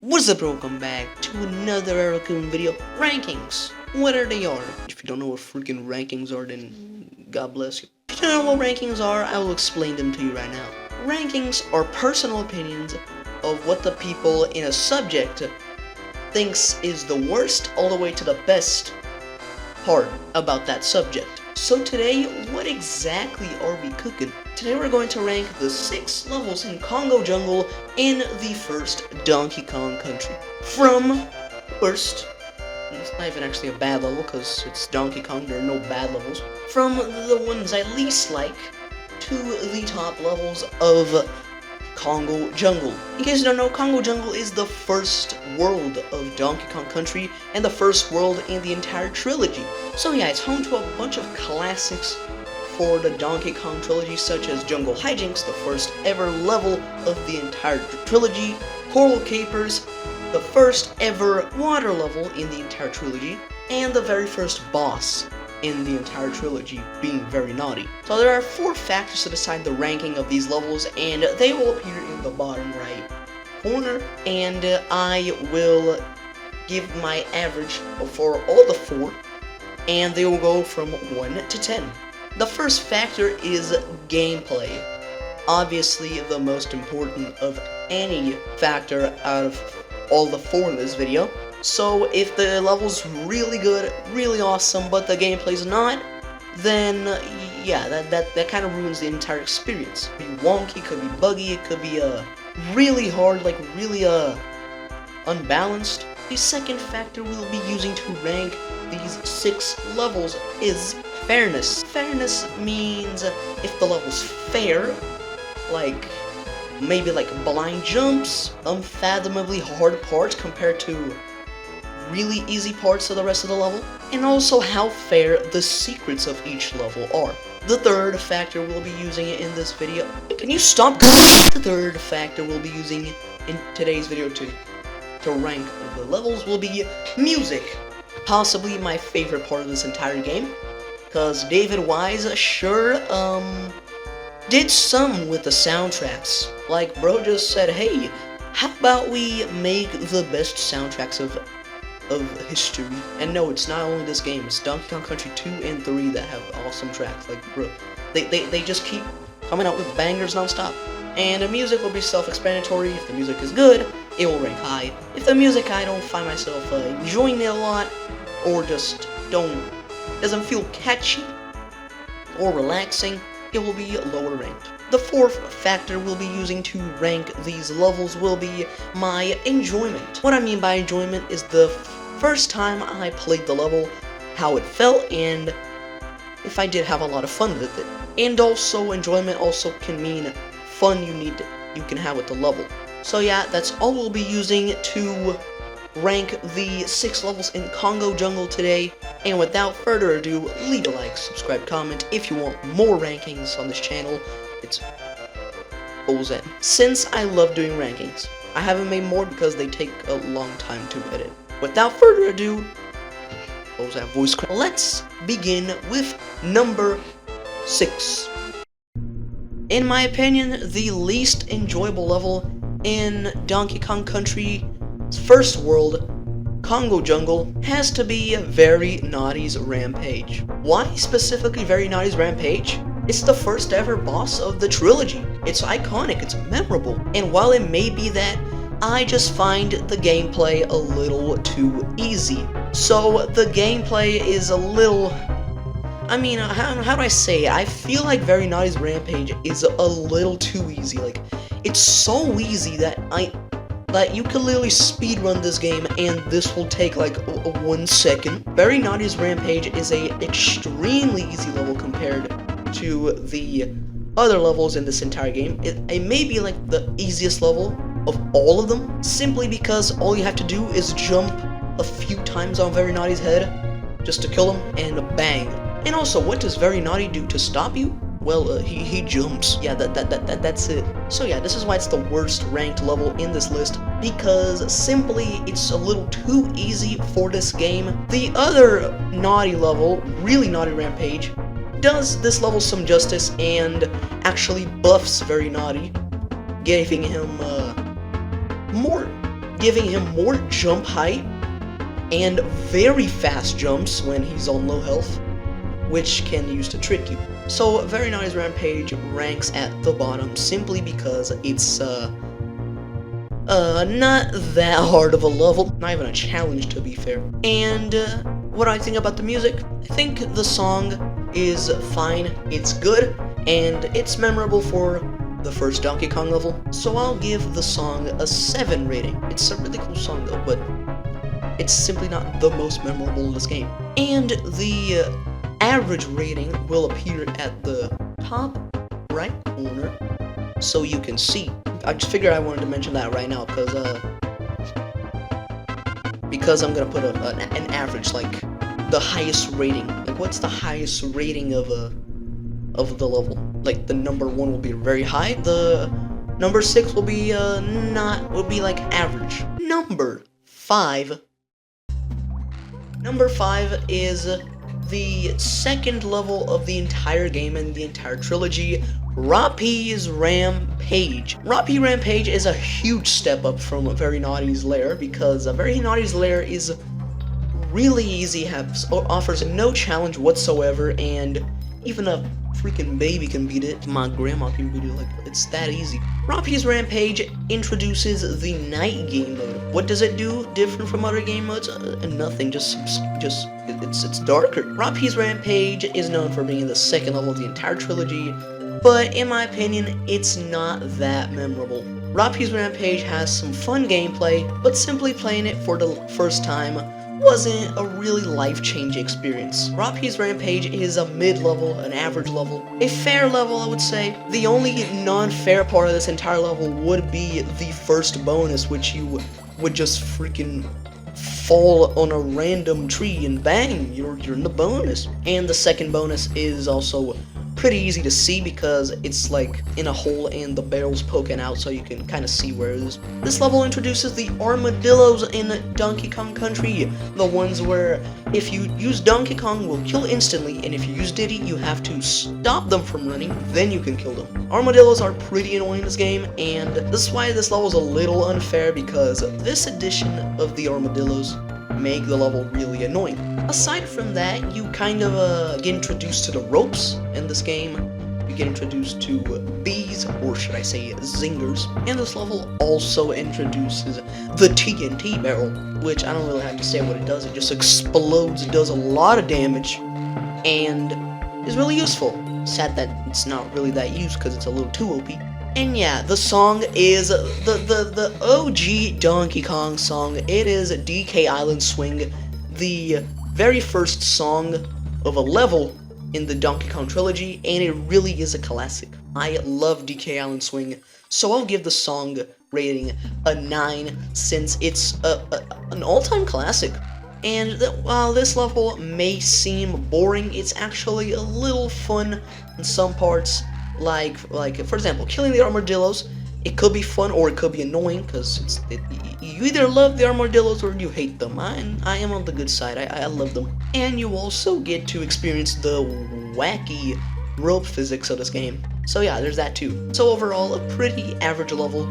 What's up, welcome back to another EricKoon video. Rankings. Whatever they are. If you don't know what freaking rankings are, then God bless you. If you don't know what rankings are, I will explain them to you right now. Rankings are personal opinions of what the people in a subject thinks is the worst all the way to the best part about that subject. So today, what exactly are we cooking? Today we're going to rank the 6 levels in Kongo Jungle in the first Donkey Kong country. From worst, it's not even actually a bad level because it's Donkey Kong, there are no bad levels, from the ones I least like to the top levels of Kongo Jungle. In case you don't know, Kongo Jungle is the first world of Donkey Kong Country and the first world in the entire trilogy. So yeah, it's home to a bunch of classics for the Donkey Kong trilogy, such as Jungle Hijinks, the first ever level of the entire trilogy, Coral Capers, the first ever water level in the entire trilogy, and the very first boss in the entire trilogy, being Very Naughty. So there are 4 factors to decide the ranking of these levels, and they will appear in the bottom right corner, and I will give my average for all the 4, and they will go from 1 to 10. The first factor is gameplay. Obviously the most important of any factor out of all the 4 in this video. So if the level's really good, really awesome, but the gameplay's not, then yeah, that kind of ruins the entire experience. It could be wonky, it could be buggy, it could be really hard, like really unbalanced. The second factor we'll be using to rank these 6 levels is fairness. Fairness means if the level's fair, like maybe like blind jumps, unfathomably hard parts compared to really easy parts of the rest of the level, and also how fair the secrets of each level are. The third factor we'll be using in this video. Can you stop? The third factor we'll be using in today's video to rank the levels will be music. Possibly my favorite part of this entire game, because David Wise sure did some with the soundtracks. Like, bro just said, hey, how about we make the best soundtracks of history? And no, it's not only this game, it's Donkey Kong Country 2 and 3 that have awesome tracks. Like, bro, they just keep coming out with bangers non-stop. And the music will be self-explanatory. If the music is good, it will rank high. If the music I don't find myself enjoying it a lot, or just doesn't feel catchy or relaxing, it will be lower ranked. The fourth factor we'll be using to rank these levels will be my enjoyment. What I mean by enjoyment is the first time I played the level, how it felt, and if I did have a lot of fun with it. And also, enjoyment also can mean fun you can have with the level. So yeah, that's all we'll be using to rank the 6 levels in Kongo Jungle today. And without further ado, leave a like, subscribe, comment if you want more rankings on this channel. It's Ozen. Since I love doing rankings, I haven't made more because they take a long time to edit. Without further ado, Ozen voice crack. Let's begin with number 6. In my opinion, the least enjoyable level in Donkey Kong Country's first world, Kongo Jungle, has to be Very Naughty's Rampage. Why specifically Very Naughty's Rampage? It's the first ever boss of the trilogy. It's iconic, it's memorable, and while it may be that, I just find the gameplay a little too easy. So the gameplay is a little, I mean, how do I say it? I feel like Very Naughty's Rampage is a little too easy. Like, it's so easy that you can literally speedrun this game and this will take like 1 second. Very Naughty's Rampage is a extremely easy level compared to the other levels in this entire game. It may be like the easiest level of all of them, simply because all you have to do is jump a few times on Very Naughty's head just to kill him, and bang. And also, what does Very Naughty do to stop you? Well, he jumps. Yeah, that's it. So yeah, this is why it's the worst ranked level in this list, because simply it's a little too easy for this game. The other naughty level, Really Naughty Rampage, does this level some justice and actually buffs Very Naughty, giving him more giving him more jump height and very fast jumps when he's on low health, which can use to trick you. So Very Naughty's Rampage ranks at the bottom simply because it's not that hard of a level, not even a challenge to be fair. And what do I think about the music? I think the song is fine, it's good, and it's memorable for the first Donkey Kong level, so I'll give the song a 7 rating. It's a really cool song though, but it's simply not the most memorable in this game. And the average rating will appear at the top right corner so you can see. I just figured I wanted to mention that right now because I'm gonna put an average, like the highest rating. Like, what's the highest rating of the level? Like, the number 1 will be very high, the number 6 will be like average. Number 5 is the second level of the entire game and the entire trilogy, Roppy's Rampage. Roppy Rampage is a huge step up from Very Naughty's Lair, because Very Naughty's Lair is really easy, offers no challenge whatsoever, and even a freaking baby can beat it. My grandma can beat it, like, it's that easy. Roppy's Rampage introduces the night game mode. What does it do different from other game modes? Nothing, it's darker. Roppy's Rampage is known for being the second level of the entire trilogy, but in my opinion, it's not that memorable. Roppy's Rampage has some fun gameplay, but simply playing it for the first time wasn't a really life-changing experience. Roppy's Rampage is a mid-level, an average level, a fair level, I would say. The only non-fair part of this entire level would be the first bonus, which you would just freaking fall on a random tree and bang, you're in the bonus. And the second bonus is also pretty easy to see because it's like in a hole and the barrel's poking out, so you can kind of see where it is. This level introduces the armadillos in Donkey Kong Country, the ones where if you use Donkey Kong will kill instantly, and if you use Diddy you have to stop them from running, then you can kill them. Armadillos are pretty annoying in this game, and this is why this level is a little unfair, because this edition of the armadillos make the level really annoying. Aside from that, you kind of get introduced to the ropes in this game. You get introduced to bees, or should I say zingers. And this level also introduces the TNT barrel, which I don't really have to say what it does. It just explodes, it does a lot of damage, and is really useful. Sad that it's not really that used because it's a little too OP. And yeah, the song is the OG Donkey Kong song. It is DK Island Swing, the very first song of a level in the Donkey Kong trilogy, and it really is a classic. I love DK Island Swing, so I'll give the song rating a 9 since it's an all-time classic. And while this level may seem boring, it's actually a little fun in some parts. Like for example, killing the armadillos. It could be fun or it could be annoying, because you either love the armadillos or you hate them. I am on the good side. I love them. And you also get to experience the wacky rope physics of this game. So yeah, there's that too. So overall, a pretty average level,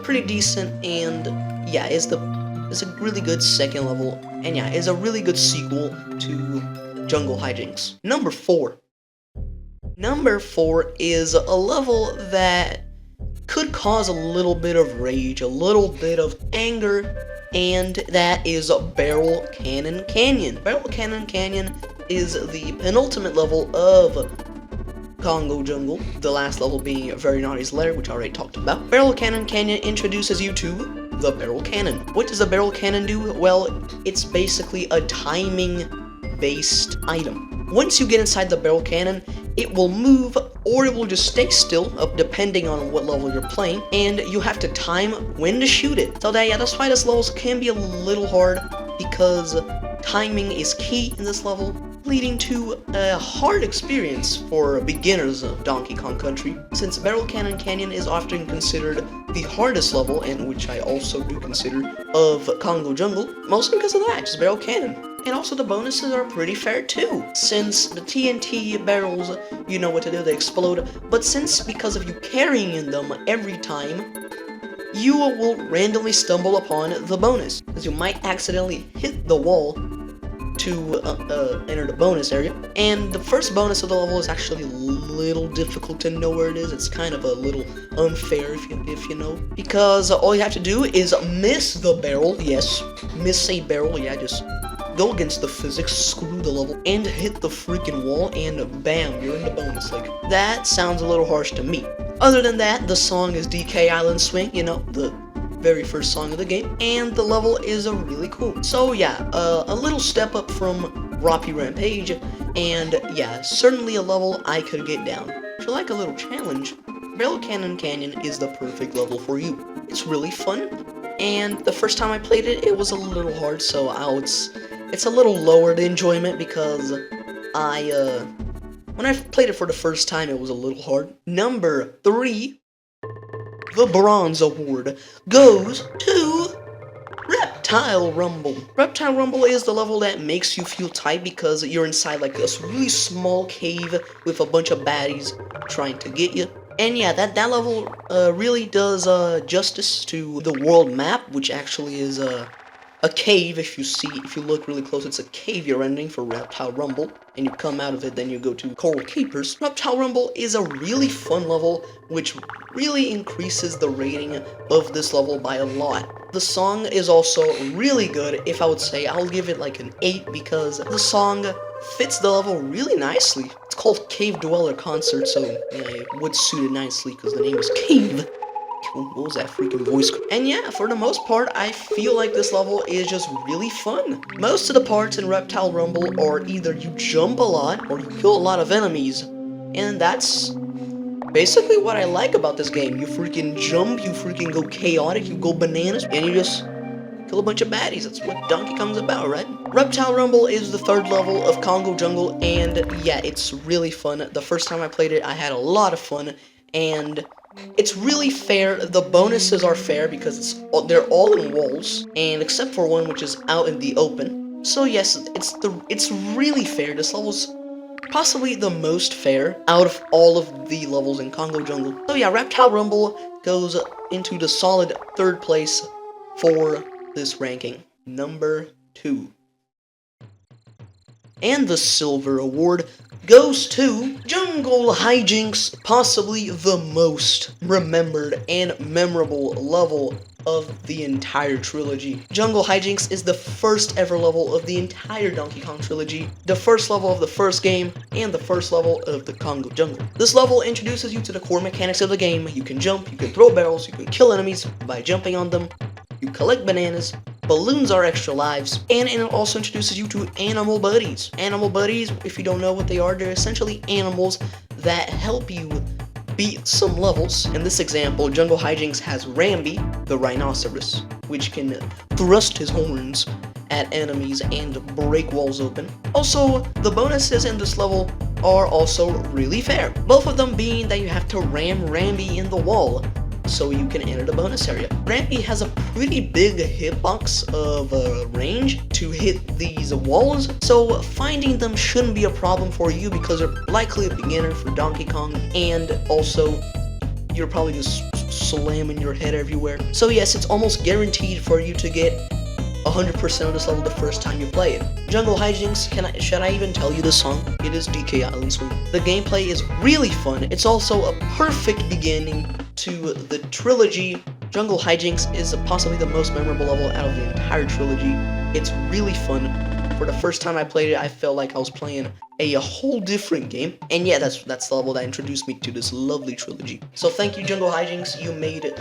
pretty decent, and yeah, it's a really good second level, and yeah, it's a really good sequel to Jungle Hijinks. Number 4. Number 4 is a level that could cause a little bit of rage, a little bit of anger, and that is Barrel Cannon Canyon. Barrel Cannon Canyon is the penultimate level of Kongo Jungle, the last level being Very Naughty's Lair, which I already talked about. Barrel Cannon Canyon introduces you to the Barrel Cannon. What does the Barrel Cannon do? Well, it's basically a timing-based item. Once you get inside the Barrel Cannon, it will move or it will just stay still, depending on what level you're playing, and you have to time when to shoot it. So that's why this level can be a little hard, because timing is key in this level, leading to a hard experience for beginners of Donkey Kong Country, since Barrel Cannon Canyon is often considered the hardest level, and which I also do consider, of Kongo Jungle, mostly because of that, just Barrel Cannon. And also the bonuses are pretty fair too, since the TNT barrels, you know what to do, they explode, but because of you carrying in them every time, you will randomly stumble upon the bonus, because you might accidentally hit the wall to enter the bonus area. And the first bonus of the level is actually a little difficult to know where it is. It's kind of a little unfair if you know, because all you have to do is miss the barrel. Yes, miss a barrel. Yeah, just go against the physics, screw the level, and hit the freaking wall, and bam, you're in the bonus. Like, that sounds a little harsh to me. Other than that, the song is DK Island Swing, you know, the very first song of the game, and the level is really cool. So yeah, a little step up from Roppy Rampage, and yeah, certainly a level I could get down. If you like a little challenge, Barrel Cannon Canyon is the perfect level for you. It's really fun, and the first time I played it, it was a little hard, so it's a little lower the enjoyment, because when I played it for the first time, it was a little hard. Number 3, the Bronze Award goes to Reptile Rumble. Reptile Rumble is the level that makes you feel tight because you're inside like this really small cave with a bunch of baddies trying to get you. And yeah, that level really does justice to the world map, which actually is a cave. If you look really close, it's a cave you're entering for Reptile Rumble, and you come out of it, then you go to Coral Capers. Reptile Rumble is a really fun level, which really increases the rating of this level by a lot. The song is also really good. If I would say, I'll give it like an 8, because the song fits the level really nicely. It's called Cave Dweller Concert, so yeah, it would suit it nicely because the name is Cave. What was that freaking voice? And yeah, for the most part, I feel like this level is just really fun. Most of the parts in Reptile Rumble are either you jump a lot or you kill a lot of enemies. And that's basically what I like about this game. You freaking jump, you freaking go chaotic, you go bananas, and you just kill a bunch of baddies. That's what Donkey Kong's about, right? Reptile Rumble is the 3rd level of Kongo Jungle, and yeah, it's really fun. The first time I played it, I had a lot of fun, and it's really fair. The bonuses are fair because they're all in walls, and except for one which is out in the open. So yes, it's really fair. This level's possibly the most fair out of all of the levels in Kongo Jungle. So yeah, Reptile Rumble goes into the solid 3rd place for this ranking. Number 2. And the Silver Award goes to Jungle Hijinks, possibly the most remembered and memorable level of the entire trilogy. Jungle Hijinks is the first ever level of the entire Donkey Kong trilogy, the first level of the first game, and the first level of the Kongo Jungle. This level introduces you to the core mechanics of the game. You can jump, you can throw barrels, you can kill enemies by jumping on them, you collect bananas, balloons are extra lives, and it also introduces you to animal buddies. Animal buddies, if you don't know what they are, they're essentially animals that help you beat some levels. In this example, Jungle Hijinks has Rambi, the rhinoceros, which can thrust his horns at enemies and break walls open. Also, the bonuses in this level are also really fair, both of them being that you have to ram Rambi in the wall so you can enter the bonus area. Rambi has a pretty big hitbox of range to hit these walls, so finding them shouldn't be a problem for you because you're likely a beginner for Donkey Kong, and also you're probably just slamming your head everywhere. So yes, it's almost guaranteed for you to get 100% of this level the first time you play it. Jungle Hijinks, should I even tell you the song? It is DK Island Swing. The gameplay is really fun. It's also a perfect beginning to the trilogy. Jungle Hijinks is possibly the most memorable level out of the entire trilogy. It's really fun. For the first time I played it, I felt like I was playing a whole different game. And yeah, that's the level that introduced me to this lovely trilogy. So thank you, Jungle Hijinks. You made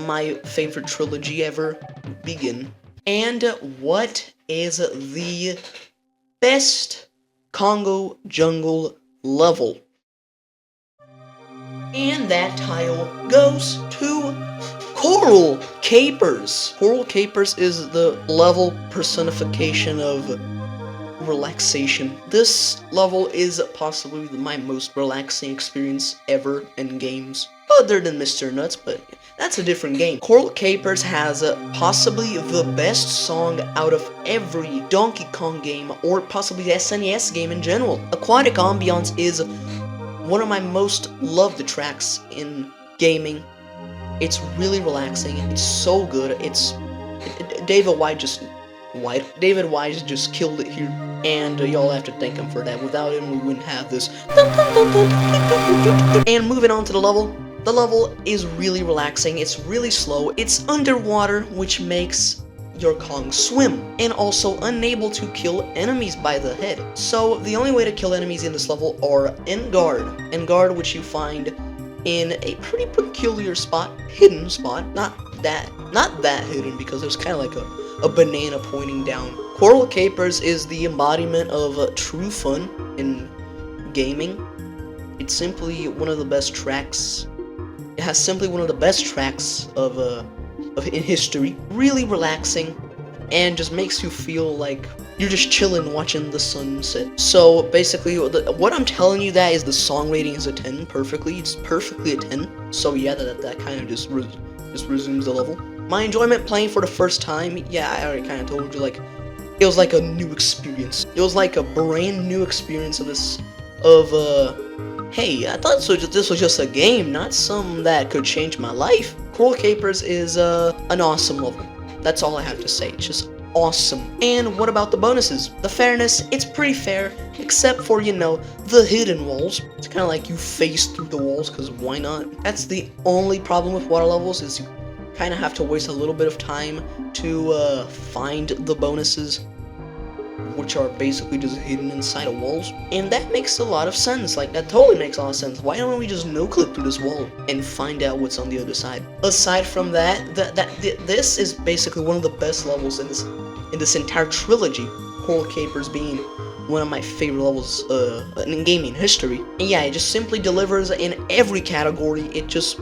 my favorite trilogy ever begin. And what is the best Kongo Jungle level? And that title goes to Coral Capers. Coral Capers is the level personification of relaxation. This level is possibly my most relaxing experience ever in games, other than Mr. Nuts, but that's a different game. Coral Capers has possibly the best song out of every Donkey Kong game, or possibly the SNES game in general. Aquatic Ambiance is one of my most loved tracks in gaming, It's really relaxing. It's so good. David Wise just killed it here, and y'all have to thank him for that. Without him, we wouldn't have this. And moving on to the level. The level is really relaxing. It's really slow. It's underwater, which makes your Kong swim, and also unable to kill enemies by the head. So the only way to kill enemies in this level are in guard, which you find in a pretty peculiar spot, hidden spot. Not that hidden, because there's kind of like a banana pointing down. Coral Capers is the embodiment of true fun in gaming. It's simply one of the best tracks. It has simply one of the best tracks in history. Really relaxing, and just makes you feel like you're just chilling watching the sunset. So basically, what I'm telling you, that is the song rating is a 10 perfectly. It's perfectly a 10. So yeah, that kind of just resumes the level. My enjoyment playing for the first time, yeah, I already kind of told you, like, it was like a new experience. It was like a brand new experience hey, I thought this was just a game, not something that could change my life. Coral Capers is an awesome level. That's all I have to say. It's just awesome. And what about the bonuses? The fairness, it's pretty fair, except for, you know, the hidden walls. It's kind of like you face through the walls, because why not? That's the only problem with water levels, is you kind of have to waste a little bit of time to find the bonuses, which are basically just hidden inside of walls. And that makes a lot of sense. Like, that totally makes a lot of sense. Why don't we just no-clip through this wall and find out what's on the other side? Aside from that, this is basically one of the best levels in this entire trilogy. Coral Capers being one of my favorite levels in gaming history. And yeah, it just simply delivers in every category. It just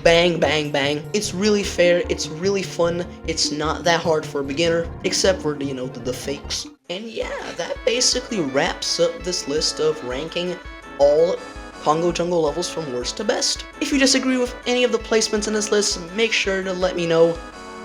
bang, bang, bang. It's really fair, it's really fun, it's not that hard for a beginner, except for, you know, the fakes. And yeah, that basically wraps up this list of ranking all Kongo Jungle levels from worst to best. If you disagree with any of the placements in this list, make sure to let me know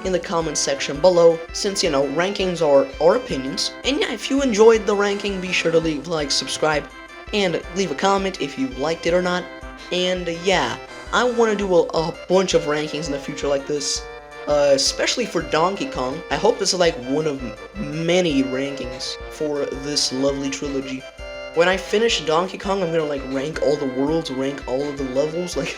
in the comments section below, since, you know, rankings are our opinions. And yeah, if you enjoyed the ranking, be sure to leave a like, subscribe, and leave a comment if you liked it or not. And yeah, I want to do a bunch of rankings in the future like this, especially for Donkey Kong. I hope this is like one of many rankings for this lovely trilogy. When I finish Donkey Kong, I'm gonna like rank all the worlds, rank all of the levels. Like,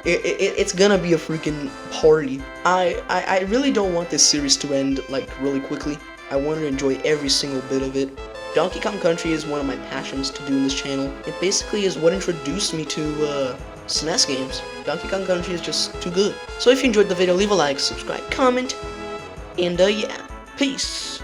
it's gonna be a freaking party. I really don't want this series to end like really quickly. I want to enjoy every single bit of it. Donkey Kong Country is one of my passions to do in this channel. It basically is what introduced me to SNES games. Donkey Kong Country is just too good. So if you enjoyed the video, leave a like, subscribe, comment, and yeah, peace.